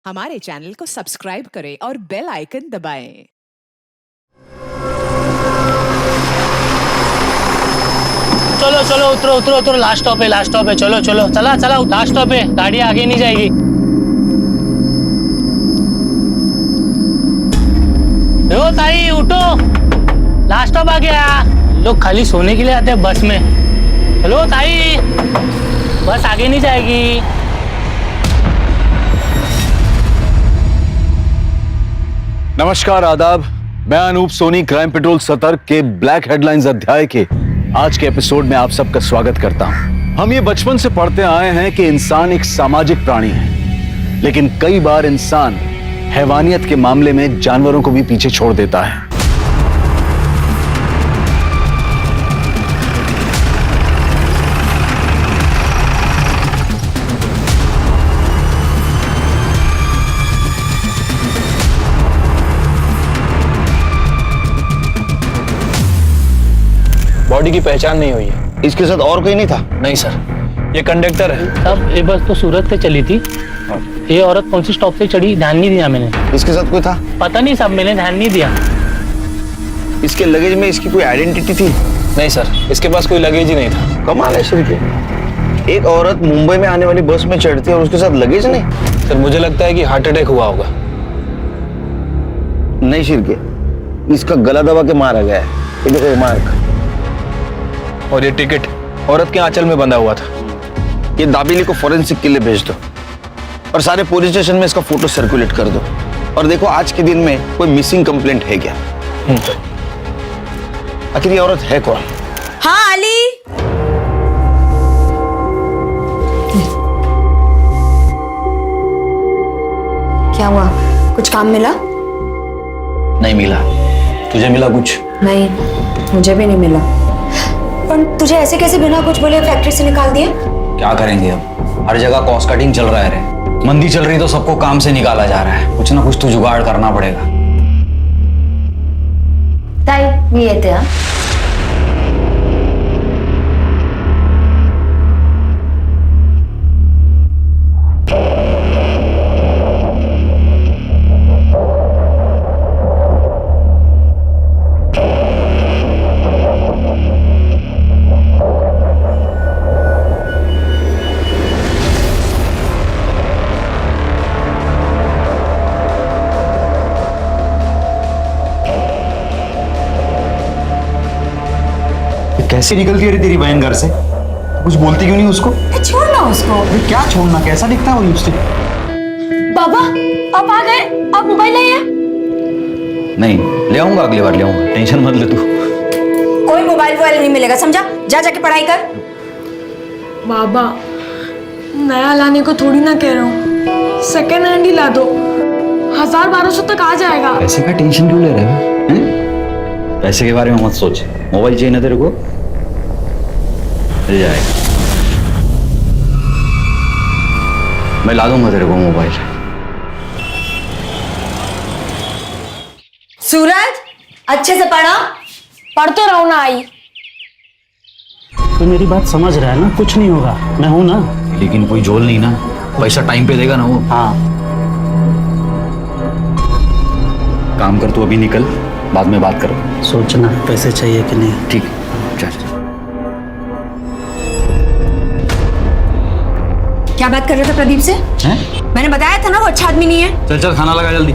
हमारे चैनल को सब्सक्राइब करें और बेल आइकन दबाएं। चलो चलो उतरो उतरो उतरो, लास्ट स्टॉप है। चलो चलो चला चला, लास्ट स्टॉप है, गाड़ी आगे नहीं जाएगी। ओ ताई उठो, लास्ट स्टॉप आ गया। लोग खाली सोने के लिए आते हैं बस में। हेलो ताई, बस आगे नहीं जाएगी। नमस्कार, आदाब। मैं अनूप सोनी क्राइम पेट्रोल सतर्क के ब्लैक हेडलाइंस अध्याय के आज के एपिसोड में आप सबका स्वागत करता हूं। हम ये बचपन से पढ़ते आए हैं कि इंसान एक सामाजिक प्राणी है, लेकिन कई बार इंसान हैवानियत के मामले में जानवरों को भी पीछे छोड़ देता है। बॉडी की पहचान नहीं हुई है। इसके साथ और कोई नहीं था? नहीं सर, ये कंडक्टर है। साहब ये बस तो सूरत से चली थी। ये औरत कौन सी स्टॉप से चढ़ी, ध्यान नहीं दिया मैंने। इसके साथ कोई था? पता नहीं साहब, मैंने ध्यान नहीं दिया। इसके लगेज में इसकी कोई आइडेंटिटी थी? नहीं सर, इसके पास कोई लगेज ही नहीं था। कमाल है श्री के, एक औरत मुंबई में आने वाली बस में चढ़ती है और उसके साथ लगेज नहीं? सर मुझे लगता है कि हार्ट अटैक हुआ होगा। नहीं श्री के, इसका गला दबा के मारा गया है। ये देखो मार्क। और ये टिकट औरत के आंचल में बंधा हुआ था। ये दाबिली को फॉरेंसिक के लिए भेज दो और सारे पुलिस स्टेशन में इसका फोटो सर्कुलेट कर दो। और देखो आज के दिन में कोई मिसिंग कंप्लेंट है क्या? आखिर ये औरत है कौन? हाँ अली, क्या हुआ? कुछ काम मिला? नहीं मिला। तुझे मिला कुछ? नहीं, मुझे भी नहीं मिला। पर तुझे ऐसे कैसे बिना कुछ बोले फैक्ट्री से निकाल दिया? क्या करेंगे अब, हर जगह कॉस्ट कटिंग चल रहा है रे। मंदी चल रही तो सबको काम से निकाला जा रहा है। कुछ ना कुछ तो जुगाड़ करना पड़ेगा। ताई मी येते हा। कैसे निकलती है रे तेरी बहन घर से? कुछ बोलती क्यों नहीं उसको? छोड़ ना उसको। अरे क्या छोड़ना, कैसा दिखता है वो लिपस्टिक? बाबा आप आ गए, आप मोबाइल लाइए। नहीं ले आऊंगा, अगली बार ले आऊंगा, टेंशन मत ले तू। कोई मोबाइल नहीं मिलेगा, समझा? जा जाके पढ़ाई कर। बाबा नया लाने को थोड़ी ना कह रहा हूँ, सेकेंड हैंड ही ला दो। 1000-1200 तक आ जाएगा। पैसे का टेंशन क्यों ले रहे हो? पैसे के बारे में मत सोच, मोबाइल चाहिए ना तेरे को, मिल जाएगा। मैं ला दूंगा तेरे को मोबाइल। सूरज अच्छे से पढ़ा। पढ़ते रहो ना आई। तो मेरी बात समझ रहा है ना, कुछ नहीं होगा, मैं हूं ना। लेकिन कोई झोल नहीं ना, पैसा टाइम पे देगा ना वो। हाँ काम कर तू, अभी निकल, बाद में बात करो। सोचना पैसे चाहिए कि नहीं। ठीक, चल। क्या बात कर रहे थे प्रदीप से? हैं? मैंने बताया था ना वो अच्छा आदमी नहीं है। चल चल खाना लगा जल्दी।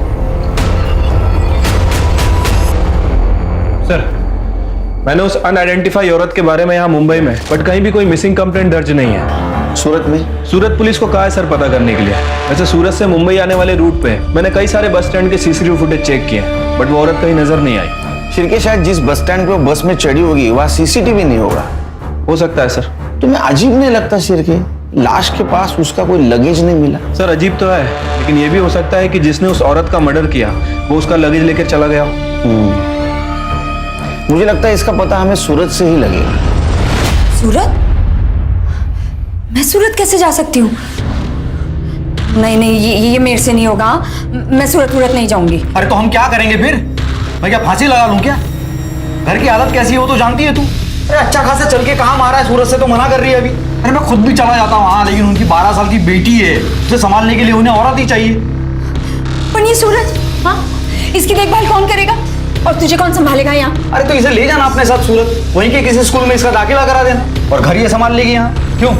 सर मैंने उस अनआइडेंटिफाई औरत के बारे में यहाँ मुंबई में, बट कहीं भी कोई मिसिंग कंप्लेंट दर्ज नहीं है। सूरत में? सूरत पुलिस को कहा है सर पता करने के लिए। वैसे सूरत से मुंबई आने वाले रूट पे मैंने कई सारे बस स्टैंड के सीसीटीवी फुटेज चेक किए, बट वो औरत कहीं नजर नहीं आई। शिरके शायद जिस बस स्टैंड पे वो बस में चढ़ी होगी वहाँ सीसीटीवी नहीं होगा। हो सकता है सर। तुम्हें अजीब नहीं लगता शिरके, लाश के पास उसका कोई लगेज नहीं मिला? सर अजीब तो है, लेकिन ये भी हो सकता है कि जिसने उस औरत का मर्डर किया वो उसका लगेज लेकर चला गया हो। मुझे लगता है इसका पता हमें सूरत से ही लगेगा। सूरत? मैं सूरत कैसे जा सकती हूँ? नहीं ये मेरे से नहीं होगा। मैं सूरत नहीं जाऊंगी। अरे तो हम क्या करेंगे फिर? मैं क्या फांसी लगा लूं क्या? घर की हालत कैसी है वो तो जानती है तू। अरे अच्छा खासा चल के कहाँ मारा है, सूरत से तो मना कर रही है अभी। अरे मैं खुद भी चला जाता हूँ वहाँ, लेकिन उनकी 12 साल की बेटी है, उसे संभालने के लिए उन्हें औरत ही चाहिए। पर ये सूरज, हाँ, इसकी देखभाल कौन करेगा और तुझे कौन संभालेगा यहाँ? अरे तो इसे ले जाना अपने साथ सूरत, वहीं के किसी स्कूल में इसका दाखिला करा देना और घर ये संभाल लेगी यहाँ। क्यों?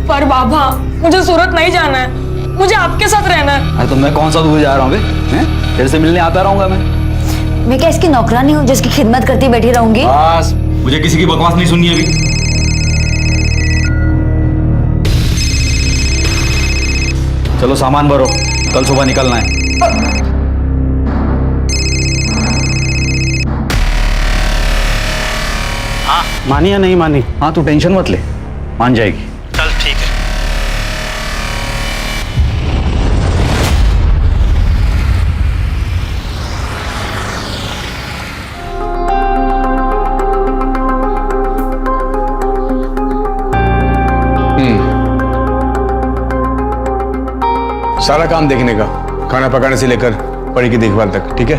पर बाबा मुझे सूरत नहीं जाना है, मुझे आपके साथ रहना है। अरे तो मैं कौन सा दूर जा रहा हूँ बे? तेरे से मिलने आता रहूंगा मैं क्या इसकी नौकरानी हूँ जिसकी खिदमत करती बैठी रहूंगी? बस, मुझे किसी की बकवास नहीं सुननी अभी। चलो सामान भरो, कल सुबह निकलना है। मानी या नहीं मानी? हाँ तू टेंशन मत ले, मान जाएगी। चल ठीक है। सारा काम देखने का, खाना पकाने से लेकर परी की देखभाल तक, ठीक है?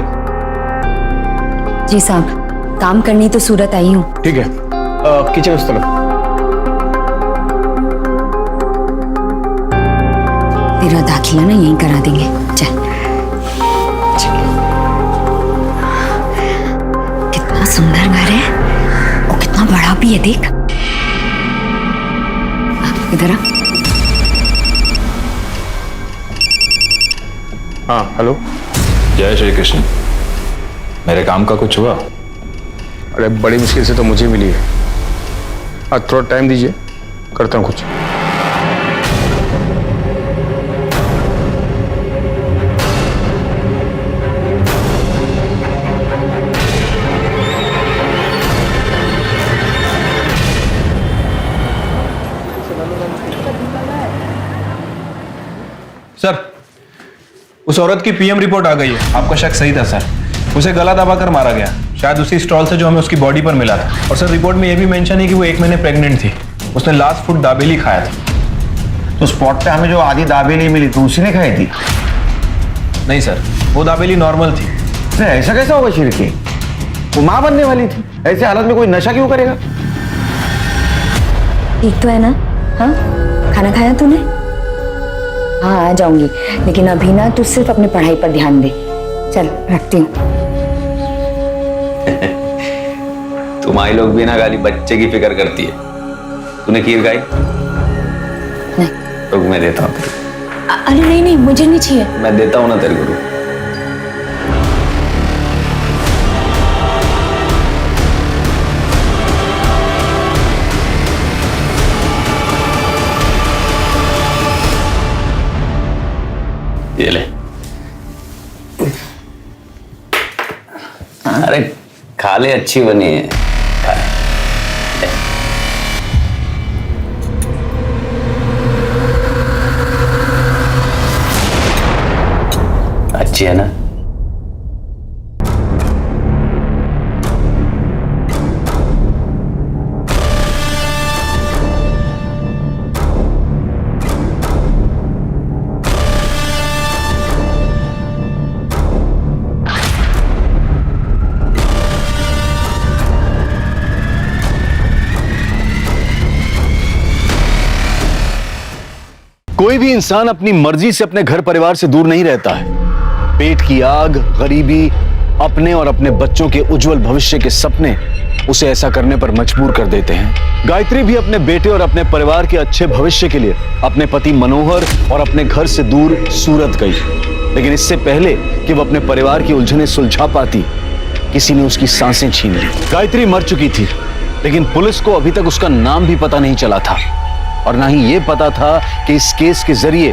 जी साहब, काम करनी तो सूरत आई हूँ। ठीक है, किचन उस तरफ। तेरा दाखिला ना यहीं करा देंगे, चल। कितना सुंदर घर है और कितना बड़ा भी है, देख। इधर आ। हाँ हेलो। जय श्री कृष्ण। मेरे काम का कुछ हुआ? अरे बड़ी मुश्किल से तो मुझे मिली है, आज थोड़ा टाइम दीजिए, करता हूँ कुछ। सर, उस औरत की पीएम रिपोर्ट आ गई है। आपका शक सही था सर, उसे गला दबाकर मारा गया, शायद उसी स्टॉल से जो हमें उसकी बॉडी पर मिला था। और सर रिपोर्ट में यह भी मेंशन है कि वो 1 महीने प्रेग्नेंट थी। उसने लास्ट फूड दाबेली खाया था। तो स्पॉट पे हमें जो आधी दाबेली मिली थी उसी ने खाई थी? नहीं सर, वो दाबेली नॉर्मल थी। अरे ऐसा कैसा होगा शिरके? वो माँ बनने वाली थी, ऐसे हालत में कोई नशा क्यों करेगा? ठीक तो है ना? हाँ, खाना खाया तूने? हाँ आ जाऊंगी, लेकिन अभी ना तू सिर्फ अपनी पढ़ाई पर ध्यान दे। चल रखती हूँ। तुम्हारी लोग भी ना खाली बच्चे की फिक्र करती है। तूने खीर खाई? नहीं। रुक मैं देता हूँ तेरे। अरे नहीं नहीं, मुझे नहीं चाहिए। मैं देता हूँ ना तेरे को। ये ले। अरे खा ले, अच्छी बनी है, खा ले। अच्छी है ना? कोई भी इंसान अपनी मर्जी से अपने घर परिवार से दूर नहीं रहता है। पेट की आग, गरीबी, अपने और अपने बच्चों के उज्जवल भविष्य के सपने उसे ऐसा करने पर मजबूर कर देते हैं। गायत्री भी अपने बेटे और अपने परिवार के अच्छे भविष्य के लिए अपने पति मनोहर और अपने घर से दूर सूरत गई, लेकिन इससे पहले कि वो अपने परिवार की उलझनें सुलझा पाती, किसी ने उसकी सांसें छीन ली। गायत्री मर चुकी थी, लेकिन पुलिस को अभी तक उसका नाम भी पता नहीं चला था और ना ही ये पता था कि इस केस के जरिए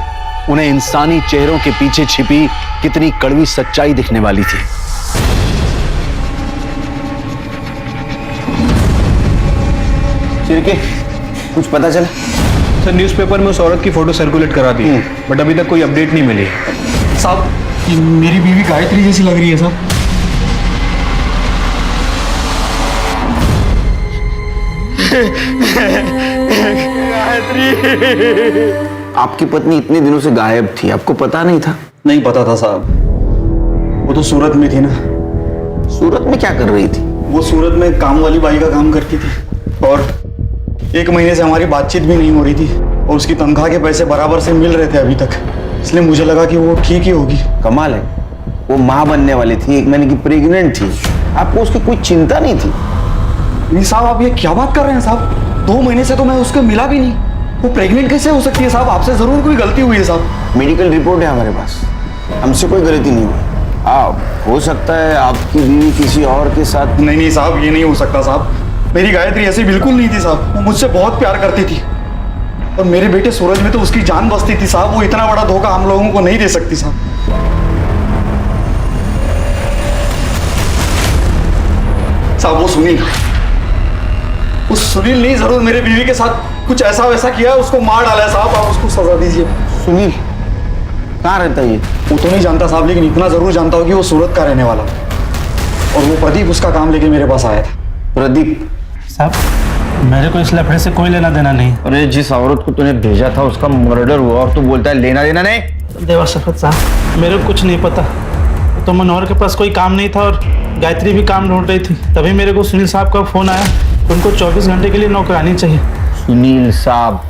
उन्हें इंसानी चेहरों के पीछे छिपी कितनी कड़वी सच्चाई दिखने वाली थी। चिरके, कुछ पता चला? सर न्यूज़पेपर में उस औरत की फोटो सर्कुलेट करा दी, बट अभी तक कोई अपडेट नहीं मिली। साहब, ये मेरी बीवी गायत्री जैसी लग रही है साहब। आपकी पत्नी इतने दिनों से गायब थी, आपको पता नहीं था? नहीं पता था साहब, वो तो सूरत में थी ना। सूरत में क्या कर रही थी? वो सूरत में काम वाली बाई का काम करती थी और 1 महीने से हमारी बातचीत भी नहीं हो रही थी और उसकी तनख्वाह के पैसे बराबर से मिल रहे थे अभी तक। इसलिए मुझे लगा कि वो ठीक ही होगी। कमाल है, वो माँ बनने वाली थी, 1 महीने की प्रेग्नेंट थी, आपको उसकी कोई चिंता नहीं थी। नहीं साहब, आप ये क्या बात कर रहे हैं साहब? 2 महीने से तो मैं उसको मिला भी नहीं। वो प्रेग्नेंट कैसे हो सकती है साहब? आपसे जरूर कोई गलती हुई है साहब। मेडिकल रिपोर्ट है हमारे पास, हमसे कोई गलती नहीं हुई। हो सकता है आपकी बीवी किसी और के साथ। नहीं साहब, ये नहीं हो सकता साहब। मेरी गायत्री ऐसी बिल्कुल नहीं थी साहब। वो मुझसे बहुत प्यार करती थी और मेरे बेटे सूरज में तो उसकी जान बसती थी साहब। वो इतना बड़ा धोखा हम लोगों को नहीं दे सकती साहब। साहब वो सुनील नहीं, जरूर मेरे बीवी के साथ कुछ ऐसा वैसा किया है, उसको मार डाला है साहब। आप उसको सजा दीजिए। सुनील कहाँ रहता है ये? वो तो नहीं जानता साहब, लेकिन इतना जरूर जानता हूँ कि वो सूरत का रहने वाला और वो प्रदीप उसका काम लेके मेरे पास आया था। प्रदीप साहब मेरे को इस लफड़े से कोई लेना देना नहीं। अरे जिस औरत को तूने भेजा था उसका मर्डर हुआ और तू बोलता है लेना देना नहीं। देवा शपथ साहब, मेरे को कुछ नहीं पता। तो मनोहर के पास कोई काम नहीं था और गायत्री भी काम ढूंढ रही थी, तभी मेरे को सुनील साहब का फोन आया। उनको 24 घंटे के लिए नौकरानी चाहिए। सुनील साहब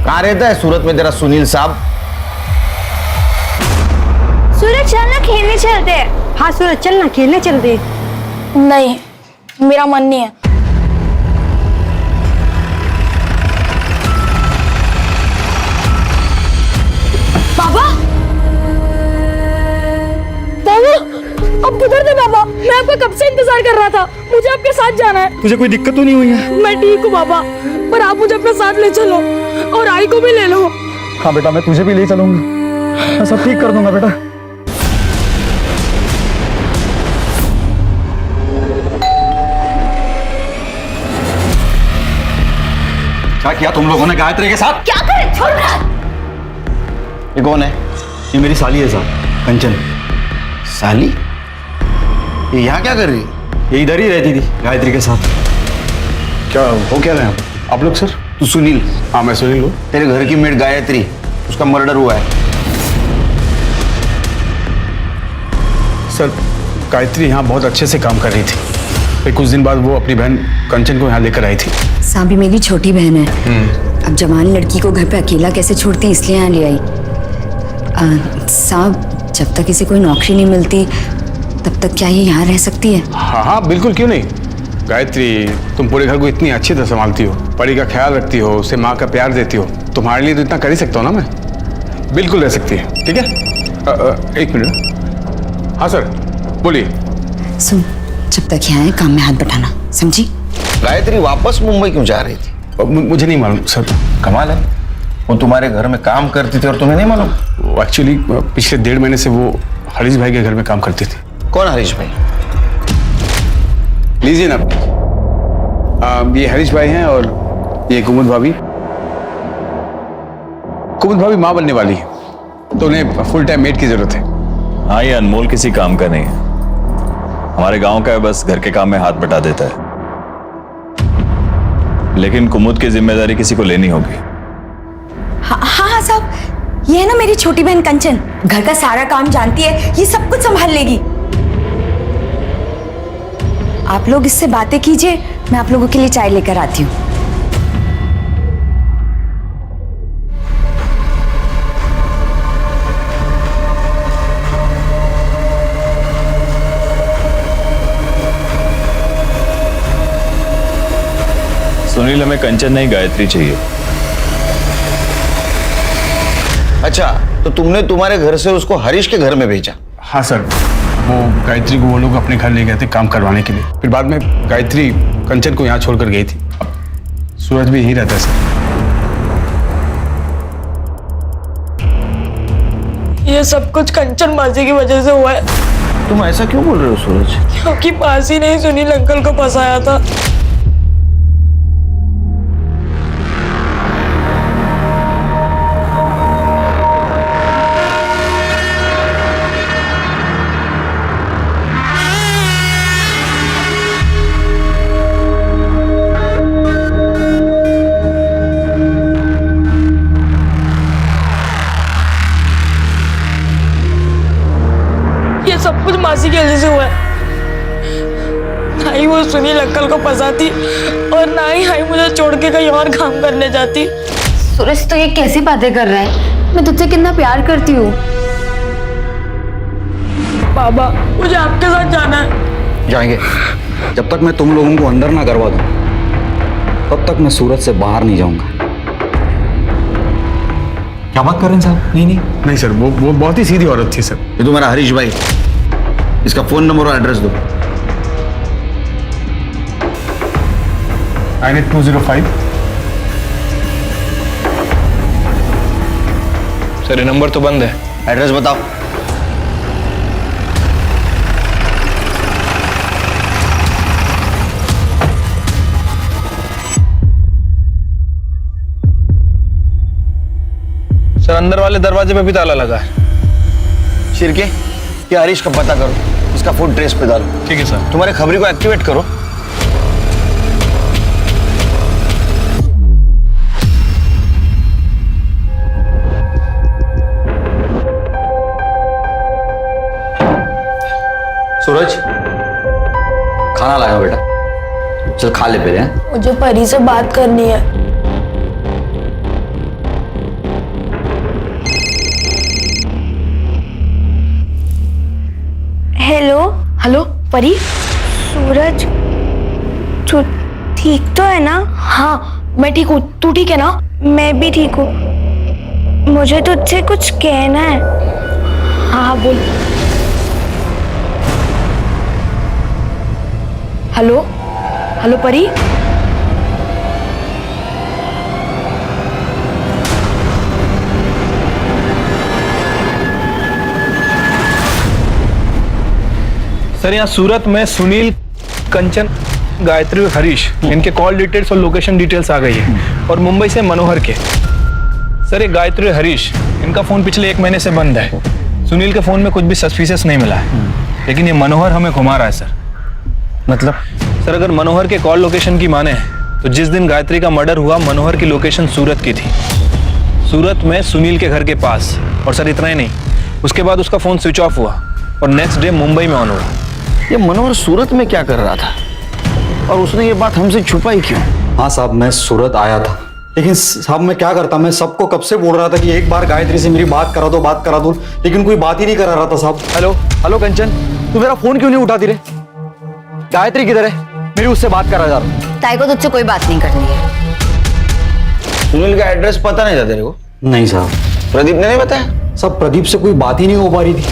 कहाँ रहता है सूरत में तेरा सुनील साहब? सूरज चलना खेलने चलते हैं। हाँ सूरज चलना खेलने चलते। नहीं, मेरा मन नहीं है। बाबा अब किधर थे बाबा? मैं आपका कब से इंतजार कर रहा था। मुझे आपके साथ जाना है। तुझे कोई दिक्कत तो नहीं हुई है? मैं ठीक हूँ बाबा, पर आप मुझे अपने साथ ले चलो और आई को भी ले लो। हाँ बेटा, मैं तुझे भी ले चलूंगा। मैं सब ठीक कर दूंगा बेटा। क्या किया तुम लोगों ने गायत्री के साथ? क्या करे? छोड़ रहा। ये कौन है? ये मेरी साली है साहब, कंचन। साली? ये यहाँ क्या कर रही है? ये इधर ही रहती थी गायत्री के साथ। क्या हो क्या रहे हैं आप लोग सर? तू सुनील? हाँ मैं सुनील हूँ। तेरे घर की मेड गायत्री, उसका मर्डर हुआ है। सर गायत्री यहाँ बहुत अच्छे से काम कर रही थी, फिर कुछ दिन बाद वो अपनी बहन कंचन को यहाँ लेकर आई थी। साबी मेरी छोटी बहन है। अब जवान लड़की को घर पे अकेला कैसे छोड़ती, इसलिए यहाँ ले आई। साहब जब तक इसे कोई नौकरी नहीं मिलती तब तक क्या ये यहाँ रह सकती है? हाँ बिल्कुल, क्यों नहीं। गायत्री तुम पूरे घर को इतनी अच्छी तरह संभालती हो, परी का ख्याल रखती हो, उसे माँ का प्यार देती हो, तुम्हारे लिए तो इतना कर ही सकता हूँ ना मैं। बिल्कुल रह सकती है, ठीक है। 1 मिनट। हाँ सर बोलिए। सुन, जब तक यहाँ है काम में हाथ बटाना, समझी? गायत्री वापस मुंबई क्यों जा रही थी? मुझे नहीं मालूम सर। कमाल है, वो तुम्हारे घर में काम करती थी और तुम्हें नहीं मालूम? एक्चुअली पिछले 1.5 महीने से वो हरीश भाई के घर में काम करती थी। कौन हरीश भाई? लीजिए ना, ये हरीश भाई हैं और ये कुमुद भाभी। कुमुद भाभी माँ बनने वाली है, तो उन्हें फुल टाइम मेड की जरूरत है। हाँ, ये अनमोल किसी काम का नहीं है, हमारे गांव का है, बस घर के काम में हाथ बटा देता है। लेकिन कुमुद की जिम्मेदारी किसी को लेनी होगी। हाँ हाँ साहब, ये है ना मेरी छोटी बहन कंचन, घर का सारा काम जानती है, ये सब कुछ संभाल लेगी। आप लोग इससे बातें कीजिए, मैं आप लोगों के लिए चाय लेकर आती हूँ। सुनील, हमें कंचन नहीं गायत्री चाहिए। अच्छा, तो तुमने तुम्हारे घर से उसको हरीश के घर में भेजा? हाँ सर, वो गायत्री को वो लोग अपने घर ले गए थे काम करवाने के लिए। फिर बाद में गायत्री कंचन को यहाँ छोड़कर गई थी। अब सूरज भी यही रहता है सर। ये सब कुछ कंचन मासी की वजह से हुआ है। तुम ऐसा क्यों बोल रहे हो सूरज? क्योंकि मासी ने सुनील अंकल को फंसाया था। ये सब कुछ मासी की वजह से हुआ है। ना ही वो सुनील अंकल को फंसाती और ना ही मुझे छोड़ के कहीं और काम करने जाती। सूरज तो ये कैसी बातें कर रहा है? मैं तुझसे कितना प्यार करती हूँ। बाबा मुझे आपके साथ जाना है। जाएंगे। जब तक मैं तुम लोगों को अंदर ना करवा दूं, तब तक मैं सूरत से बाहर नहीं जाऊंगा। क्या बात कर रहे हैं साहब? नहीं सर, वो बहुत ही सीधी औरत थी सर। ये तुम्हारा हरीश भाई, इसका फोन नंबर और एड्रेस दो। 98205। सर ये नंबर तो बंद है। एड्रेस बताओ। सर अंदर वाले दरवाजे पे भी ताला लगा है। शिरके, ये हरीश का पता करो, इसका फोन ट्रेस पे डालो। ठीक है सर। तुम्हारे खबरी को एक्टिवेट करो। सूरज, खाना लाया बेटा, चल खा ले पहले। हैं? मुझे परी से बात करनी है। हेलो हेलो परी, सूरज तू ठीक तो है ना? हाँ मैं ठीक हूँ, तू ठीक है ना? मैं भी ठीक हूँ। मुझे तुझसे कुछ कहना है। हाँ बोल। हेलो हेलो परी। सर यहाँ सूरत में सुनील, कंचन, गायत्री और हरीश, इनके कॉल डिटेल्स और लोकेशन डिटेल्स आ गई है। और मुंबई से मनोहर के। सर ये गायत्री और हरीश, इनका फोन पिछले 1 महीने से बंद है। सुनील के फोन में कुछ भी सस्पिशियस नहीं मिला है, लेकिन ये मनोहर हमें घुमा रहा है सर। मतलब सर अगर मनोहर के कॉल लोकेशन की माने तो जिस दिन गायत्री का मर्डर हुआ, मनोहर की लोकेशन सूरत की थी, सूरत में सुनील के घर के पास। और सर इतना ही नहीं, उसके बाद उसका फोन स्विच ऑफ हुआ और नेक्स्ट डे मुंबई में ऑन हुआ। ये मनोहर सूरत में क्या कर रहा था और उसने ये बात हमसे छुपाई क्यों? हाँ साहब, मैं सूरत आया था, लेकिन साहब मैं क्या करता, मैं सबको कब से बोल रहा था कि एक बार गायत्री से मेरी बात करा दो, लेकिन कोई बात ही नहीं करा रहा था साहब। हेलो हेलो कंचन, तू मेरा फोन क्यों नहीं उठाती रे? गायत्री किधर है? मेरी उससे बात करा जा रहा। ताई को तुझसे कोई बात नहीं करनी है। सुनील का एड्रेस पता नहीं था तेरे को? नहीं साहब। प्रदीप ने नहीं बताया? सब प्रदीप से कोई बात ही नहीं हो पा रही थी,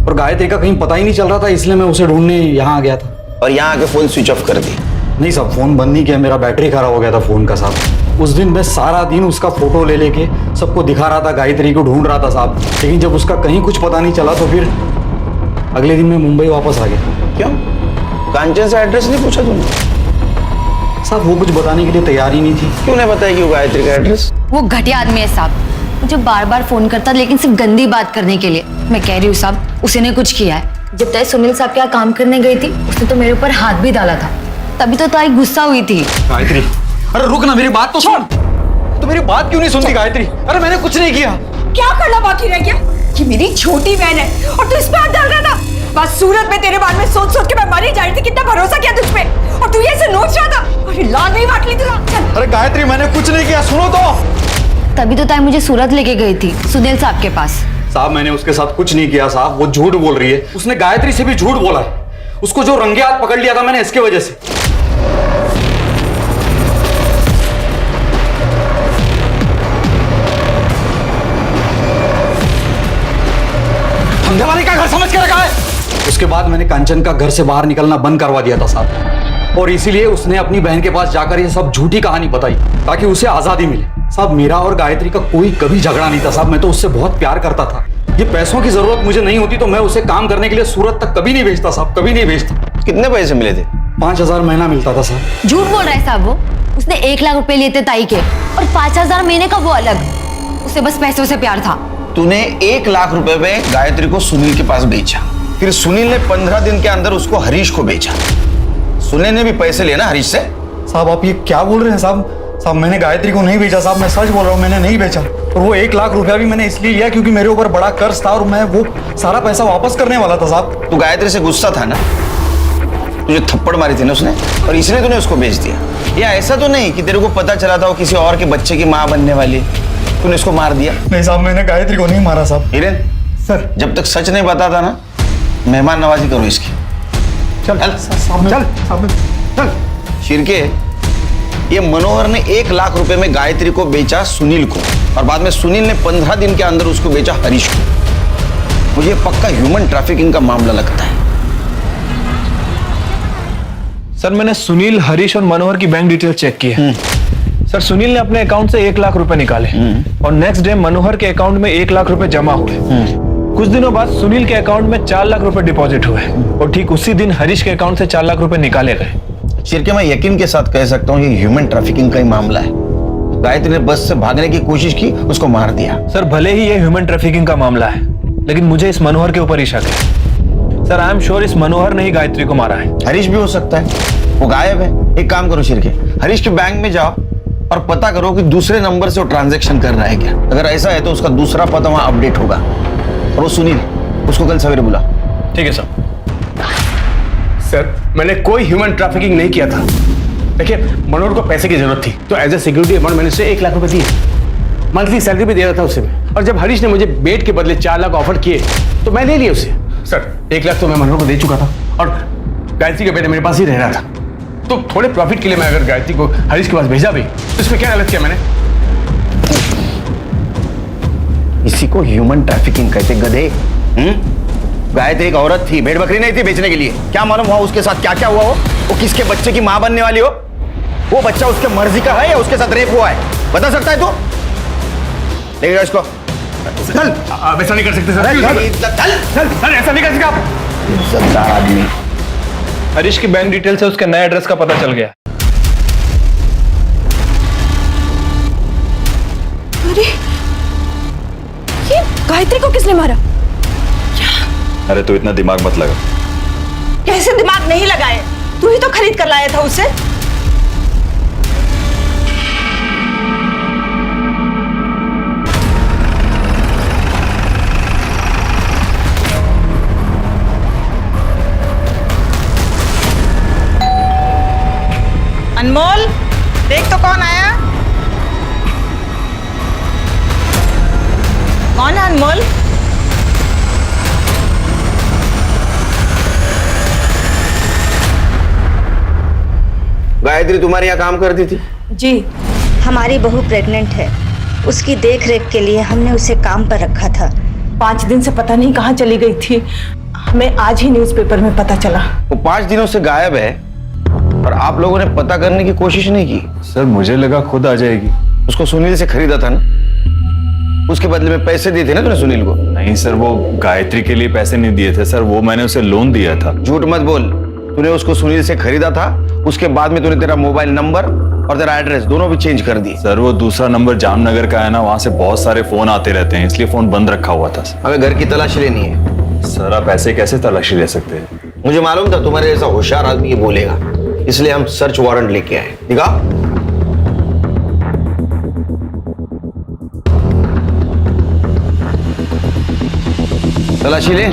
और गायत्री का कहीं पता ही नहीं चल रहा था, इसलिए मैं उसे ढूंढने यहाँ आ गया था। और यहाँ आके फोन स्विच ऑफ कर दी? नहीं साहब, फोन बंद नहीं किया, मेरा बैटरी खराब हो गया था फोन का साहब। उस दिन मैं सारा दिन उसका फोटो ले लेके सबको दिखा रहा था, गायत्री को ढूंढ रहा था साहब, लेकिन जब उसका कहीं कुछ पता नहीं चला तो फिर अगले दिन मैं मुंबई वापस आ गया। क्यों? कांचन से एड्रेस नहीं पूछा तुमने? साहब वो कुछ बताने के लिए तैयार ही नहीं थी। क्यों नहीं बताया कि वो गायत्री का एड्रेस? वो घटिया आदमी है साहब, मुझे बार बार फोन करता, लेकिन सिर्फ गंदी बात करने के लिए। मैं कह रही हूँ साहब, उसी ने कुछ किया है। जब ताई सुनील साहब के यहाँ काम करने गई थी, उसने तो मेरे ऊपर हाथ भी डाला था, तभी तो ताई गुस्सा हुई थी। गायत्री, अरे रुक ना, मेरी बात तो सुन। तो मेरी बात क्यों नहीं सुनती गायत्री? अरे मैंने कुछ नहीं किया। क्या करना बाकी रह गया? कि मेरी छोटी बहन है और तू इस पे हाथ डाल रहा था। बस सूरत में तेरे बारे में सोच सोच के मैं मरी जा रही थी। कितना भरोसा किया तुझ पे, और तू ये ऐसे नोच रहा था। अरे लाल नहीं बांट ली तुला। अरे गायत्री, मैंने कुछ नहीं किया, सुनो तो। तभी तो ताई मुझे सूरत लेके गई थी, सुनील साहब के पास। साहब मैंने उसके साथ कुछ नहीं किया साहब, वो झूठ बोल रही है। उसने गायत्री से भी झूठ बोला है। उसको जो रंगे हाथ पकड़ लिया था मैंने, इसके वजह से। धंधे वाले का घर समझ के रखा है। उसके बाद मैंने कंचन का घर से बाहर निकलना बंद करवा दिया था साहब, और इसीलिए उसने अपनी बहन के पास जाकर ये सब झूठी कहानी बताई ताकि उसे आजादी मिले। साहब मेरा और गायत्री का कोई कभी झगड़ा नहीं था साहब, मैं तो उससे बहुत प्यार करता था। ये पैसों की जरूरत मुझे नहीं होती तो मैं उसे काम करने के लिए सूरत तक कभी नहीं भेजता साहब, कभी नहीं भेजता। कितने पैसे मिले थे? 5,000 महीना मिलता था साहब। झूठ बोल रहा है साहब, वो उसने 1 लाख रुपए लिए थे ताई के, और 5,000 महीने का वो अलग। उसे बस पैसों से प्यार था। तूने 1 लाख रुपए में गायत्री को सुनील के पास बेचा, फिर सुनील ने 15 दिन के अंदर उसको हरीश को बेचा। सुनील ने भी पैसे लिए ना हरीश से? साहब आप ये क्या बोल रहे हैं साहब? साहब मैंने गायत्री को नहीं बेचा साहब, मैं सच बोल रहा हूँ, मैंने नहीं बेचा। और वो 1 लाख रुपया भी मैंने इसलिए लिया क्योंकि मेरे ऊपर बड़ा कर्ज था और मैं वो सारा पैसा वापस करने वाला था साहब। तू गायत्री से गुस्सा था ना? तुझे थप्पड़ मारी थी ना उसने, और इसलिए तूने उसको बेच दिया? या ऐसा तो नहीं कि तेरे को पता चला था वो किसी और के बच्चे की माँ बनने वाली? तूने इसको मार दिया? नहीं साहब, मैंने गायत्री को नहीं मारा साहब। हिरेन सर जब तक सच नहीं बताता ना, मेहमान नवाजी करो इसकी। चल चल चल। शिरके, ये मनोहर ने 1 लाख रुपए में गायत्री को बेचा सुनील को, और बाद में सुनील ने 15 दिन के अंदर उसको बेचा हरीश को। मुझे पक्का ह्यूमन ट्रैफिकिंग का मामला लगता है। सर मैंने सुनील, हरीश और मनोहर की बैंक डिटेल चेक की है। सर सुनील ने अपने अकाउंट से 1 लाख रुपए निकाले और नेक्स्ट डे मनोहर के अकाउंट में 1 लाख रुपए जमा हुए। कुछ दिनों बाद सुनील के अकाउंट में 4 लाख रुपए डिपॉजिट हुए और ठीक उसी दिन हरीश के अकाउंट से 4 लाख रुपए निकाले गए। शिरके, मैं यकीन के साथ कह सकता हूँ ये ह्यूमन ट्रैफिकिंग का ही मामला है। गायत्री ने बस से भागने की कोशिश की, उसको मार दिया। सर भले ही ये ह्यूमन ट्रैफिकिंग का मामला है, लेकिन मुझे इस मनोहर के ऊपर ही शक है। सर आई एम श्योर इस मनोहर ने ही गायत्री को मारा है। हरीश भी हो सकता है, वो गायब है। एक काम करो शिरके, हरीश के बैंक में जाओ और पता करो कि दूसरे नंबर से वो ट्रांजैक्शन कर रहा है क्या। अगर ऐसा है तो उसका दूसरा पता वहां अपडेट होगा। और वो सुनील, उसको कल सवेरे बुला। ठीक है सर। सर मैंने कोई ह्यूमन ट्रैफिकिंग नहीं किया था। देखिए, मनोहर को पैसे की जरूरत थी तो एज ए सिक्योरिटी अमाउंट मैंने उसे 1 लाख रुपए दिए। मंथली सैलरी भी दे रहा था उसे मैं। और जब हरीश ने मुझे बेड के बदले 4 लाख ऑफर किए तो मैं ले लिए उसे। सर 1 लाख तो मैं मनोहर को दे चुका था और गायत्री का बेटा मेरे पास ही रह रहा था। तो थोड़े प्रॉफिट के लिए मैं अगर गायत्री को हरीश के पास भेजा भी तो इसमें क्या गलत किया मैंने? इसी को ह्यूमन ट्रैफिकिंग कहते, गधे। गायत्री एक औरत थी, भेड़ बकरी नहीं थी बेचने के लिए। क्या मालूम हुआ उसके साथ क्या क्या हुआ हो? वो किसके बच्चे की मां बनने वाली हो? वो बच्चा उसके मर्जी का है या उसके साथ रेप हुआ है? बता सकता है तू? ले जाओ इसको। चल, आप ऐसा नहीं कर सकते सर। चल, ऐसा नहीं कर सकते आप। इज्जतदार आदमी। हरीश की बैंक डिटेल से उसके नए एड्रेस का पता चल गया। अरे ये गायत्री को किसने मारा? अरे तू इतना दिमाग मत लगा। कैसे दिमाग नहीं लगाए? तू ही तो खरीद कर लाया था उसे। अनमोल, देख तो कौन आया। कौन है अनमोल? गायत्री तुम्हारे यहाँ काम करती थी? जी, हमारी बहू प्रेग्नेंट है। उसकी देखरेख के लिए हमने उसे काम पर रखा था। 5 दिन से पता नहीं कहाँ चली गई थी। हमें आज ही न्यूज़पेपर में पता चला। वो 5 दिनों से गायब है और आप लोगों ने पता करने की कोशिश नहीं की। सर मुझे लगा खुद आ जाएगी। उसको सुनील से खरीदा था ना, उसके बदले में पैसे दिए थे ना तूने सुनील को? नहीं सर, वो गायत्री के लिए पैसे नहीं दिए थे सर, वो मैंने उसे लोन दिया था। झूठ मत बोल। तूने उसको सुनील से खरीदा था, उसके बाद में तूने तेरा मोबाइल नंबर और तेरा एड्रेस दोनों भी चेंज कर दिए। सर वो दूसरा नंबर जामनगर का है ना, वहाँ से बहुत सारे फोन आते रहते हैं, इसलिए फोन बंद रखा हुआ था। हमें घर की तलाशी लेनी है। सर आप ऐसे कैसे तलाशी ले सकते हैं? मुझे मालूम था तुम्हारे जैसा होशियार आदमी ये बोलेगा, इसलिए हम सर्च वारंट लेके आए। ठीक है? तलाशी ले।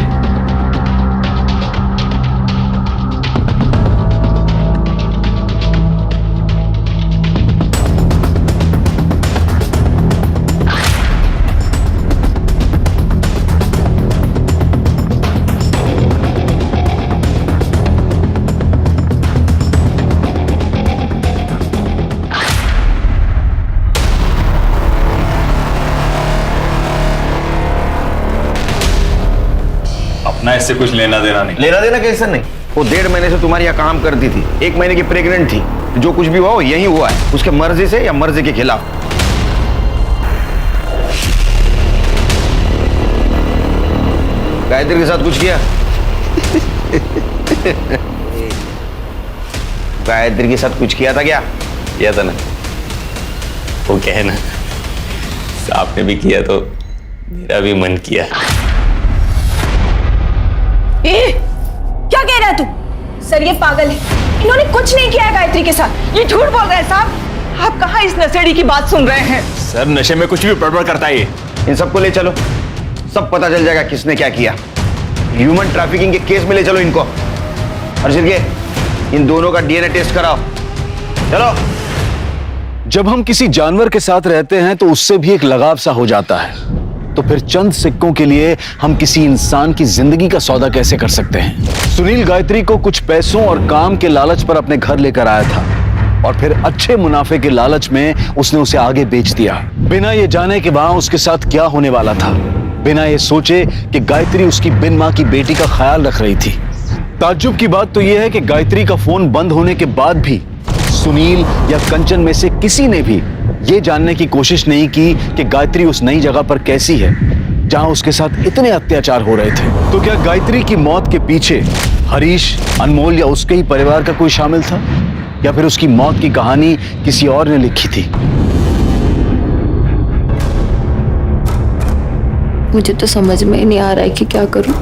अपना इससे कुछ लेना देना नहीं। लेना देना कैसे नहीं? वो 1.5 महीने से तुम्हारे यहाँ काम करती थी, 1 महीने की प्रेग्नेंट थी। जो कुछ भी हुआ वो यही हुआ है, उसके मर्जी से या मर्जी के खिलाफ। गायत्री के साथ कुछ किया? गायत्री के साथ कुछ किया था क्या? किया था ना। वो क्या है ना, आपने भी किया तो मेरा भी मन किया। क्या कह रहा है तू? सर ये पागल है, इन्होंने कुछ नहीं किया है गायत्री के साथ। ये झूठ बोल रहे हैं साहब। आप कहाँ इस नशेड़ी की बात सुन रहे हैं? सर नशे में कुछ भी गड़बड़ करता है ये। इन सबको ले चलो, सब पता चल जाएगा किसने क्या किया। ह्यूमन ट्रैफिकिंग के केस में ले चलो इनको। और इन दोनों का डीएनए टेस्ट कराओ। चलो जब हम किसी जानवर के साथ रहते हैं तो उससे भी एक लगाव सा हो जाता है, तो फिर चंद सिक्कों के लिए हम किसी इंसान की जिंदगी का सौदा कैसे कर सकते हैं। सुनील गायत्री को कुछ पैसों और काम के लालच पर अपने घर लेकर आया था और फिर अच्छे मुनाफे के लालच में उसने उसे आगे बेच दिया, बिना ये जाने कि वहां उसके साथ क्या होने वाला था, बिना ये सोचे कि गायत्री उसकी बिन मां की बेटी का ख्याल रख रही थी। ताज्जुब की बात तो यह है कि गायत्री का फोन बंद होने के बाद भी सुनील या कंचन में से किसी ने भी यह जानने की कोशिश नहीं की कि गायत्री उस नई जगह पर कैसी है जहां उसके साथ इतने अत्याचार हो रहे थे। तो क्या गायत्री की मौत के पीछे हरीश, अनमोल या उसके ही परिवार का कोई शामिल था, या फिर उसकी मौत की कहानी किसी और ने लिखी थी? मुझे तो समझ में ही नहीं आ रहा है कि क्या करूं।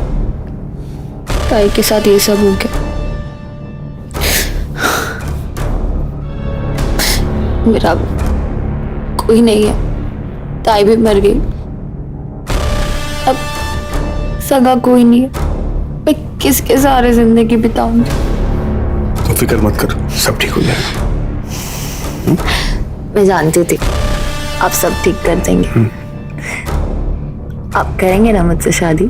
ताई के साथ ये सब हो गया। मेरा कोई नहीं है, ताई भी मर गई, अब सगा कोई नहीं है, मैं किसके सहारे जिंदगी बिताऊंगी? तो फिक्र मत कर, सब ठीक हो जाएगा। मैं जानती थी आप सब ठीक कर देंगे। आप करेंगे ना मुझसे शादी?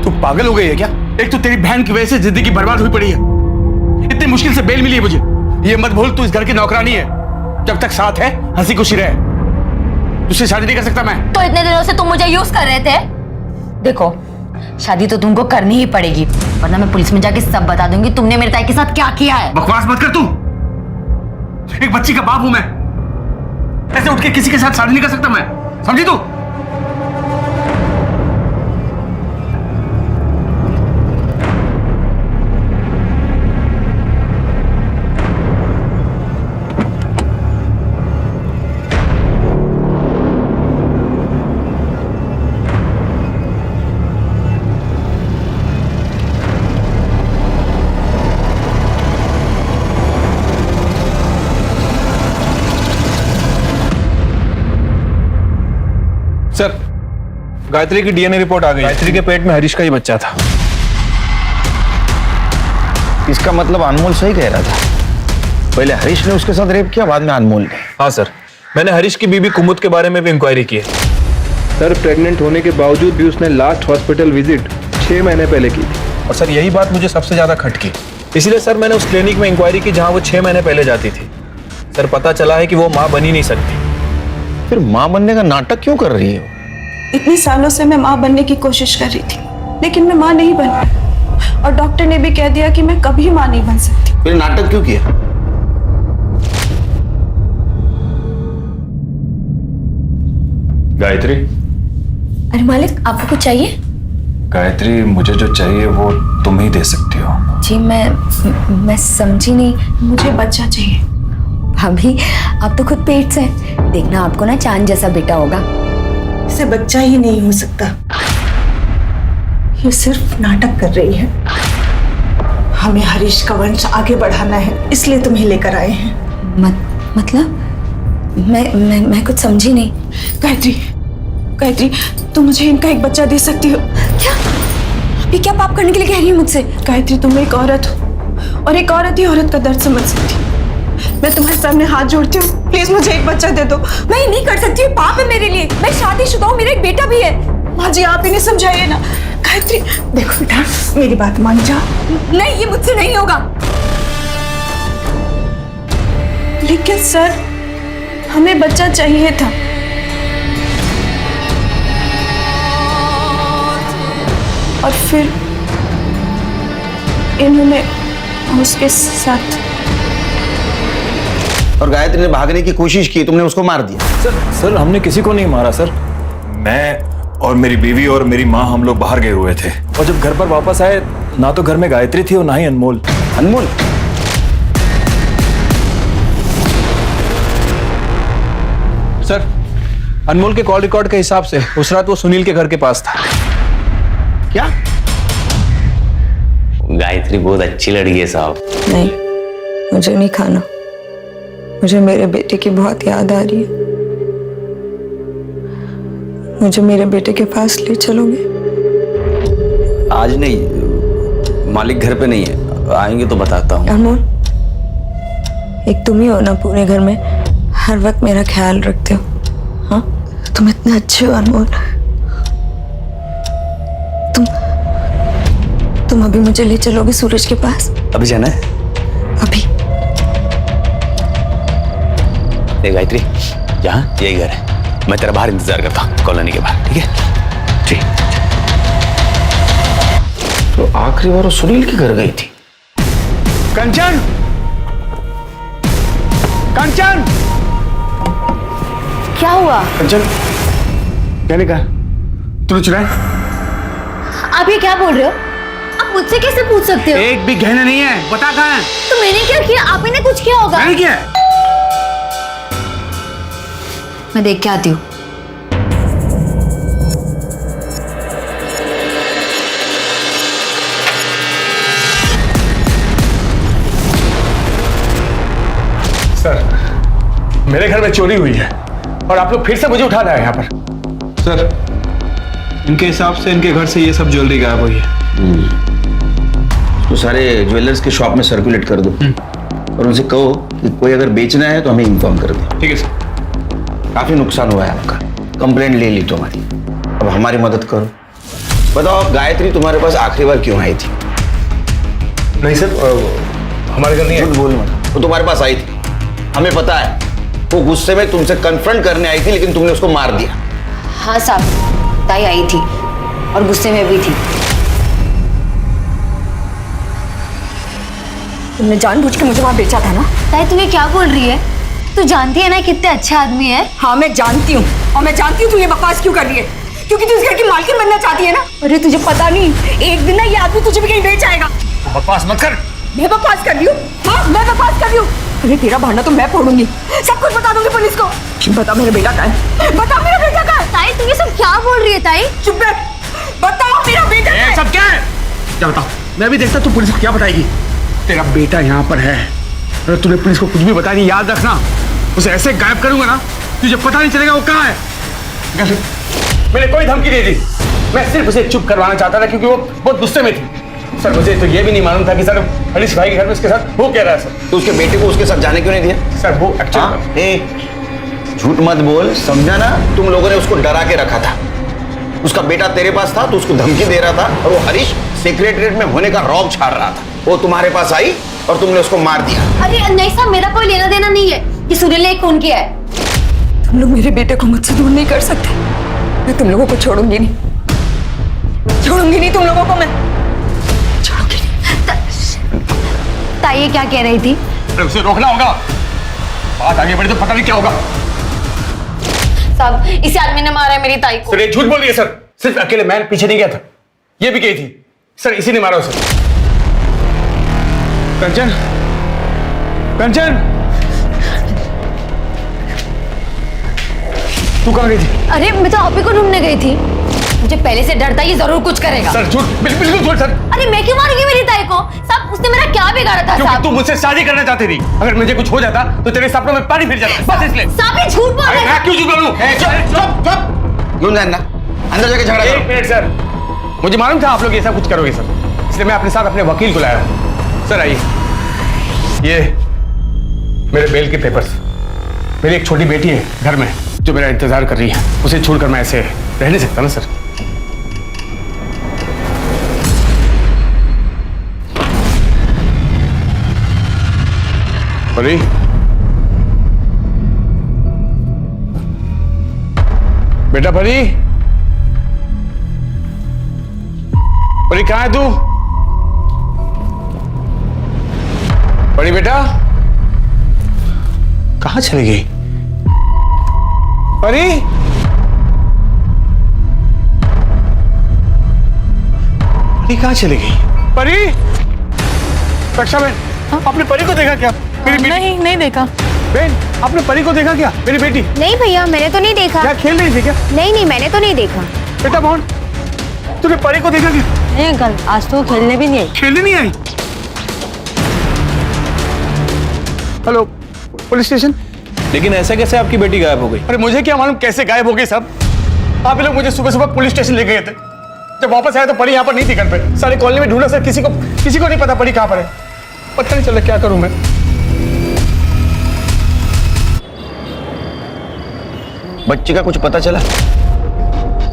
तू पागल हो गई है क्या? एक तो तेरी बहन की वजह से जिंदगी बर्बाद हुई पड़ी है, इतनी मुश्किल से बेल मिली है मुझे। ये मत भूल तू इस घर की नौकरानी है, जब तक साथ है हंसी खुशी रहे। तुझसे शादी नहीं कर सकता मैं। तो इतने दिनों से तुम मुझे यूज कर रहे थे। देखो, शादी तो तुमको करनी ही पड़ेगी, वरना मैं पुलिस में जाके सब बता दूंगी तुमने मेरे ताई के साथ क्या किया है। बकवास मत कर तू, एक बच्ची का बाप हूं मैं, ऐसे उठ के किसी के साथ शादी नहीं कर सकता मैं, समझी तू? सर, गायत्री की डीएनए रिपोर्ट आ गई। गायत्री के पेट में हरीश का ही बच्चा था। इसका मतलब अनमोल सही कह रहा था, पहले हरीश ने उसके साथ रेप किया, बाद में अनमोल ने। हाँ सर, मैंने हरीश की बीबी कुमुद के बारे में भी इंक्वायरी की है। सर, प्रेग्नेंट होने के बावजूद भी उसने लास्ट हॉस्पिटल विजिट 6 महीने पहले की थी। और सर यही बात मुझे सबसे ज्यादा खटकी, इसलिए सर मैंने उस क्लिनिक में इंक्वायरी की जहां वो 6 महीने पहले जाती थी। सर पता चला है कि वो मां बन ही नहीं सकती। फिर मां बनने का नाटक क्यों कर रही है? इतने सालों से मैं मां बनने की कोशिश कर रही थी, लेकिन मैं मां नहीं बन पाई, और डॉक्टर ने भी कह दिया कि मैं कभी मां नहीं बन सकती। फिर नाटक क्यों किया? गायत्री। अरे मालिक, आपको कुछ चाहिए? गायत्री, मुझे जो चाहिए वो तुम ही दे सकती हो। जी मैं समझी नहीं। मुझे बच्चा चाहिए। भाभी, आप तो खुद पेट से हैं। देखना आपको ना चांद जैसा बेटा होगा। इसे बच्चा ही नहीं हो सकता, ये सिर्फ नाटक कर रही है। हमें हरीश का वंश आगे बढ़ाना है, इसलिए तुम्हें लेकर आए हैं। मतलब मैं कुछ समझी नहीं। गायत्री, गायत्री, तुम मुझे इनका एक बच्चा दे सकती हो क्या? अभी क्या पाप करने के लिए कह रही है मुझसे? गायत्री, तुम एक औरत हो और एक औरत ही औरत का दर्द समझ सकती है। मैं तुम्हारे सामने हाथ जोड़ती हूँ, प्लीज मुझे एक बच्चा दे दो। मैं ये नहीं कर सकती, पाप है मेरे लिए। मैं शादीशुदा हूँ, मेरा एक बेटा भी है। माँ जी, आप इन्हें समझाइए ना। गायत्री, देखो बेटा, मेरी बात मान जा। नहीं, ये मुझसे नहीं होगा। लेकिन सर, हमें बच्चा चाहिए था। और फिर इन्होंने उसके साथ। और गायत्री ने भागने की कोशिश की, तुमने उसको मार दिया। सर हमने किसी को नहीं मारा सर। मैं और मेरी बीवी और मेरी माँ, हम लोग बाहर गए हुए थे, और जब घर पर वापस आए ना तो घर में गायत्री थी और ना ही अनमोल। अनमोल? सर, अनमोल के कॉल रिकॉर्ड के हिसाब से उस रात वो सुनील के घर के पास था। क्या? गायत्री बहुत अच्छी लड़की है साहब। नहीं, मुझे नहीं खाना। मुझे मेरे बेटे की बहुत याद आ रही है। मुझे मेरे बेटे के पास ले चलोगे? आज नहीं, मालिक घर पे नहीं है, आएंगे तो बताता हूँ। अनमोल, एक तुम ही हो ना पूरे घर में हर वक्त मेरा ख्याल रखते हो। हाँ, तुम इतने अच्छे हो अनमोल। तुम अभी मुझे ले चलोगे सूरज के पास? अभी जाना है? अभी? देख गायत्री, यहाँ यही घर है, मैं तेरा बाहर इंतजार करता हूँ कॉलोनी के बाहर, ठीक है? ठीक। तो आखिरी बार वो सुनील के घर गई थी। कंचन, कंचन, क्या हुआ? कंचन, क्या कहा? तूने चुराया? आप ये क्या बोल रहे हो? आप मुझसे कैसे पूछ सकते हो? एक भी गहना नहीं है, बता कहाँ है? तो मैंने क्या किया? आप ही ने कुछ किया होगा। मैंने किया? मैं देख के आती हूँ। सर, मेरे घर में चोरी हुई है और आप लोग फिर से मुझे उठा रहे हैं यहाँ पर। सर, इनके हिसाब से इनके घर से ये सब ज्वेलरी गायब हुई है। तो सारे ज्वेलर्स के शॉप में सर्कुलेट कर दो और उनसे कहो कि कोई अगर बेचना है तो हमें इन्फॉर्म कर दे। ठीक है सर। काफी नुकसान हुआ है आपका, कंप्लेंट ले ली तुम्हारी, अब हमारी मदद करो। बताओ गायत्री तुम्हारे पास आखिरी बार क्यों आई थी? नहीं सर, हमारे घर नहीं झूठ बोल मत, वो तुम्हारे पास आई थी, हमें पता है। वो गुस्से में तुमसे कन्फ्रंट करने आई थी लेकिन तुमने उसको मार दिया। हाँ साहब, ताई आई थी और गुस्से में भी थी। तुमने जानबूझ के मुझे वहां बेचा था ना? ताई तू ये क्या बोल रही है? तू जानती है ना कितने अच्छे आदमी है। हाँ मैं जानती हूँ, और मैं जानती हूँ तू ये बकवास क्यों कर रही है, क्योंकि तू इस घर की मालकिन बनना चाहती है ना। अरे तुझे पता नहीं, एक दिन ना ये आदमी तुझे भी कहीं बेच आएगा। बकवास मत कर। मैं बकवास कर रही हूँ? हाँ मैं बकवास कर रही हूँ। अरे तेरा भांडा तो मैं फोड़ूंगी, सब कुछ बता दूंगी पुलिस को। बता मेरा बेटा कहाँ है, बता मेरा बेटा कहाँ है। ताई तू ये सब क्या बोल रही है? ताई चुप बैठ, बताओ मेरा बेटा कहाँ है? सब क्या है? क्या बताओ? मैं भी देखता तू पुलिस को क्या बताएगी। तेरा बेटा यहाँ पर है, अगर तूने पुलिस को कुछ भी बताया नहीं, याद रखना उसे ऐसे गायब करूंगा ना तुझे पता नहीं चलेगा वो कहाँ है। मैंने कोई धमकी नहीं दी, मैं सिर्फ उसे चुप करवाना चाहता था क्योंकि वो बहुत गुस्से में थी। सर मुझे तो ये भी नहीं मालूम था कि सर हरीश भाई के घर में उसके साथ वो कह रहा है। सर तो उसके बेटे को उसके साथ जाने क्यों नहीं दिया? सर वो एक्चुअली झूठ मत बोल, समझा ना? तुम लोगों ने उसको डरा के रखा था। उसका बेटा तेरे पास था तो उसको धमकी दे रहा था और वो हरीश सेक्रेटरीट में होने का रौब छाड़ रहा था। वो तुम्हारे पास आई और तुमने उसको मार दिया। अरे नहीं साहब, मेरा कोई लेना देना नहीं है, ये सुनील ने खून किया है। तुम लोग मेरे बेटे को मुझसे दूर नहीं कर सकते, मैं तुम लोगों को छोड़ूंगी नहीं, छोड़ूंगी नहीं तुम लोगों को, मैं छोड़ूंगी नहीं। ताई ये क्या कह रही थी? अरे उसे रोकना होगा, बात आगे बढ़ी तो पता नहीं क्या होगा। साहब इस आदमी ने मारा है मेरी ताई को। सर ये झूठ बोल रही है सर, सिर्फ अकेले मैं पीछे नहीं गया था, ये भी गई थी। सर इसी ने मारा उसे। कंचन, कंचन, तू कहाँ गई थी? अरे मैं तो आप ही को ढूंढने गई थी, मुझे पहले से डर था ये जरूर कुछ करेगा। सर झूठ, बिल्कुल झूठ सर। अरे मैं क्यों मारूंगी मेरी ताई को? साहब उसने मेरा क्या बिगाड़ा था? क्योंकि तू मुझसे शादी करना चाहती थी, अगर मुझे कुछ हो जाता तो तेरे सपनों में पानी फिर जाता, बस इसलिए। साहब ये झूठ बोल रहे हैं। मैं क्यों झूठ बोलूं? चुप चुप, क्यों जानना? अंदर जाके झगड़ा करो। एक मिनट सर, मुझे मालूम था आप लोग ऐसा कुछ करोगे सर, इसलिए मैं अपने साथ अपने वकील को लाया हूं। सर आइए, ये मेरे बेल के पेपर्स। मेरी एक छोटी बेटी है घर में जो मेरा इंतजार कर रही है, उसे छोड़कर मैं ऐसे रह नहीं सकता ना सर। परी, बेटा परी, परी कहाँ है तू? परी बेटा कहाँ चली गई? परी, परी कहाँ चली गई? परी, रक्षा बहन, आपने परी को देखा क्या? मेरी नहीं, नहीं देखा। बहन, आपने परी को देखा क्या? मेरी बेटी। नहीं भैया, मैंने तो नहीं देखा। क्या खेल रही थी क्या? नहीं नहीं, मैंने तो नहीं देखा। बेटा मोहन, तूने परी को देखा क्या? नहीं अंकल, आज तो खेलने भी नहीं आई। खेलने नहीं आई? Hello, police station. लेकिन ऐसे कैसे आपकी बेटी गायब हो गई? अरे मुझे क्या मालूम कैसे गायब हो गई सब। आप लोग मुझे सुबह सुबह पुलिस स्टेशन ले गए थे, जब वापस आया तो परी यहाँ पर नहीं थी घर पे। सारी कॉलोनी में ढूंढा सर, किसी को नहीं पता परी कहाँ पर है। पता नहीं चला, क्या करूं मैं। बच्ची का कुछ पता चला?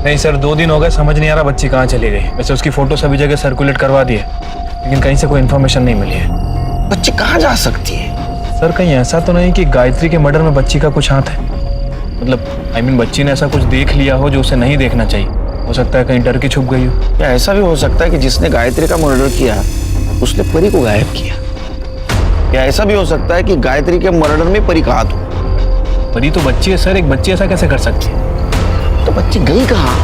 नहीं सर, 2 दिन हो गए, समझ नहीं आ रहा बच्ची कहाँ चली गई। वैसे उसकी फोटो सभी जगह सर्कुलेट करवा दिए, लेकिन कहीं से कोई इन्फॉर्मेशन नहीं मिली है। बच्ची कहाँ जा सकती है? सर कहीं ऐसा तो नहीं कि गायत्री के मर्डर में बच्ची का कुछ हाथ है? मतलब बच्ची ने ऐसा कुछ देख लिया हो जो उसे नहीं देखना चाहिए। हो सकता है कहीं डर के छुप गई हो। या ऐसा भी हो सकता है कि जिसने गायत्री का मर्डर किया उसने परी को गायब किया। या ऐसा भी हो सकता है कि गायत्री के मर्डर में परी का हाथ हो। परी तो बच्ची है सर, एक बच्ची ऐसा कैसे कर सकती है? तो बच्ची गई कहाँ?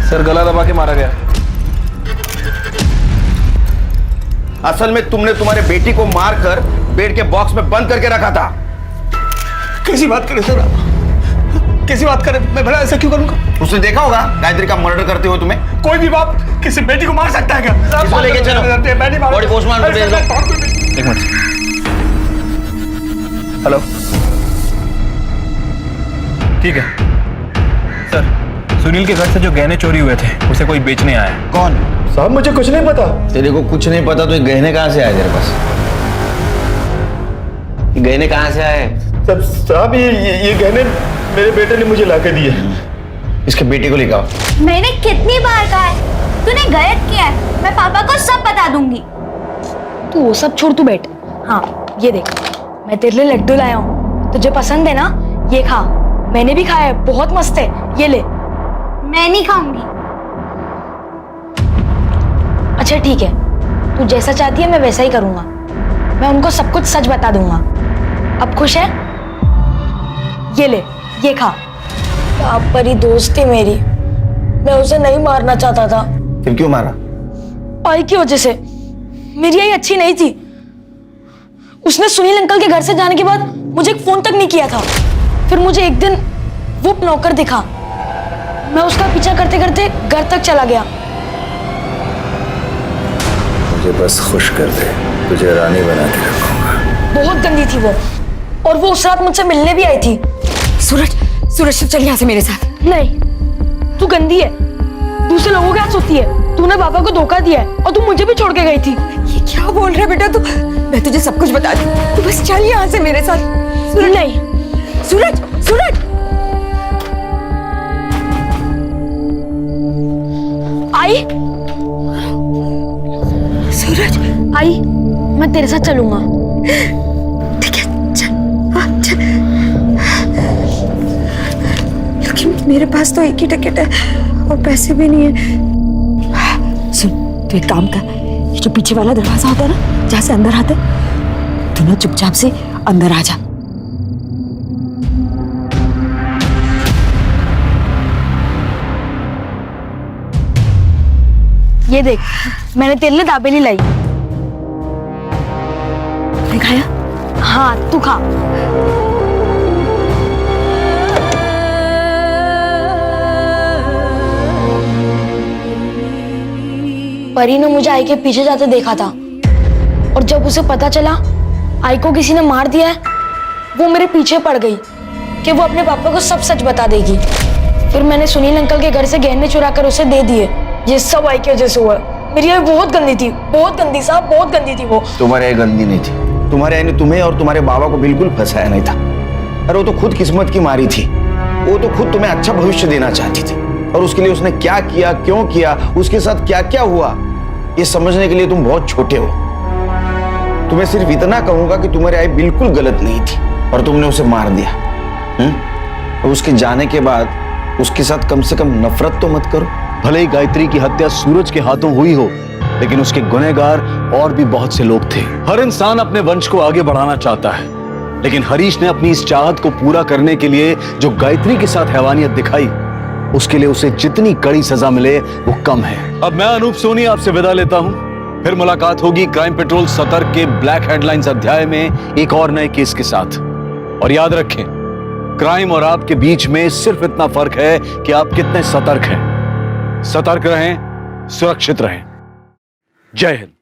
सर गला दबा के मारा गया। असल में तुमने तुम्हारे बेटी को मारकर बेड के बॉक्स में बंद करके रखा था। कैसी बात करें सर आप? कैसी बात करें? मैं भला ऐसा क्यों करूंगा? उसने देखा होगा गायत्री का मर्डर करते हुए तुम्हें। कोई भी बाप किसी बेटी को मार सकता है क्या? इसको लेके चलो, बॉडी पोस्टमार्टम भेज दो। एक मिनट। हेलो, ठीक है सर। सुनील के घर से जो गहने चोरी हुए थे उसे कोई बेचने आया। कौन? साहब मुझे कुछ नहीं पता। तेरे को कुछ नहीं पता तो ये गहने कहाँ से आए तेरे पास? ये गहने कहाँ से आए? साहब ये गहने मेरे बेटे ने मुझे लाके दिए। इसके बेटे को लेकर आओ। मैंने कितनी बार कहा है, तूने गलत किया है। मैं पापा को सब बता दूंगी। तू वो सब छोड़, तू बैठ। हाँ ये देख, मैं तेरे लिए लड्डू लाया हूँ, तुझे पसंद है ना? ये खा। मैंने भी खाया है, बहुत मस्त है, ये ले। मैं नहीं खाऊंगी। अच्छा ठीक है, तू जैसा चाहती है मैं वैसा ही करूंगा। मैं उनको सब कुछ सच बता दूंगा। अब खुश है? ये ले, ये खा। आप परी दोस्त थी मेरी, मैं उसे नहीं मारना चाहता था। फिर क्यों मारा? आई की वजह से। मेरी आई अच्छी नहीं थी। उसने सुनील अंकल के घर से जाने के बाद मुझे एक फोन तक नहीं किया था। फिर मुझे एक दिन वो नौकर दिखा, मैं उसका पीछा करते करते घर तक चला गया। मुझे बस खुश कर दे, तुझे रानी बना के रखूंगा। बहुत गंदी थी वो, और वो उस रात मुझसे मिलने भी आई थी। सूरज, सूरज चल यहाँ से मेरे साथ। नहीं, तू गंदी है, दूसरे लोगों के हाथ सोती है। तूने पापा को धोखा दिया है और तू मुझे भी छोड़ के गई थी। ये क्या बोल रहा है बेटा तू? मैं तुझे सब कुछ बता दूं, तू बस चल यहाँ से मेरे साथ। सूरज नहीं, सूरज, सूरज। आई, सूरज, आई, मैं तेरे साथ चलूंगा। ठीक है, चल, हाँ, चल। लेकिन मेरे पास तो एक ही टिकट है और पैसे भी नहीं है। सुन, तू एक काम कर, ये जो पीछे वाला दरवाजा होता है ना, जहाँ से अंदर आते, तू ना चुपचाप से अंदर आ जा। ये देख, मैंने तेरे लिए दाबेली लाई। नहीं खाया? हाँ, तू खा। परी ने मुझे आई के पीछे जाते देखा था, और जब उसे पता चला आई को किसी ने मार दिया है, वो मेरे पीछे पड़ गई कि वो अपने पापा को सब सच बता देगी। फिर मैंने सुनील अंकल के घर से गहने चुरा कर उसे दे दिए। ये सब आई की वजह से हुआ। मेरी आई बहुत गंदी थी, बहुत गंदी साहब, बहुत गंदी थी वो। तुम्हारी आई गंदी नहीं थी, तुम्हारे आई ने तुम्हें और तुम्हारे बाबा को बिल्कुल फंसाया नहीं था। अरे वो तो खुद किस्मत की मारी थी, वो तो खुद तुम्हें अच्छा भविष्य देना चाहती थी, और उसके लिए उसने क्या किया, क्यों किया, उसके साथ क्या क्या हुआ, ये समझने के लिए तुम बहुत छोटे हो। तुम्हें सिर्फ इतना कहूंगा कि तुम्हारी आई बिल्कुल गलत नहीं थी और तुमने उसे मार दिया। और उसके जाने के बाद उसके साथ कम से कम नफरत तो मत करो। भले ही गायत्री की हत्या सूरज के हाथों हुई हो, लेकिन उसके गुनहगार और भी बहुत से लोग थे। हर इंसान अपने वंश को आगे बढ़ाना चाहता है, लेकिन हरीश ने अपनी इस चाहत को पूरा करने के लिए जो गायत्री के साथ हैवानियत दिखाई, उसके लिए उसे जितनी कड़ी सजा मिले वो कम है। अब मैं अनूप सोनी आपसे विदा लेता हूं। फिर मुलाकात होगी क्राइम पेट्रोल सतर्क के ब्लैक हेडलाइंस अध्याय में एक और नए केस के साथ। और याद रखें, क्राइम और आपके बीच में सिर्फ इतना फर्क है कि आप कितने सतर्क हैं। सतर्क रहें, सुरक्षित रहें। जय Hind.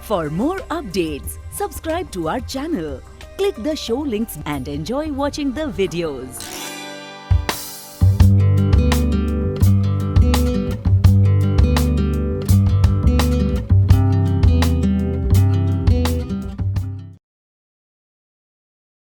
For more updates, subscribe to our channel, click the show links and enjoy watching the videos.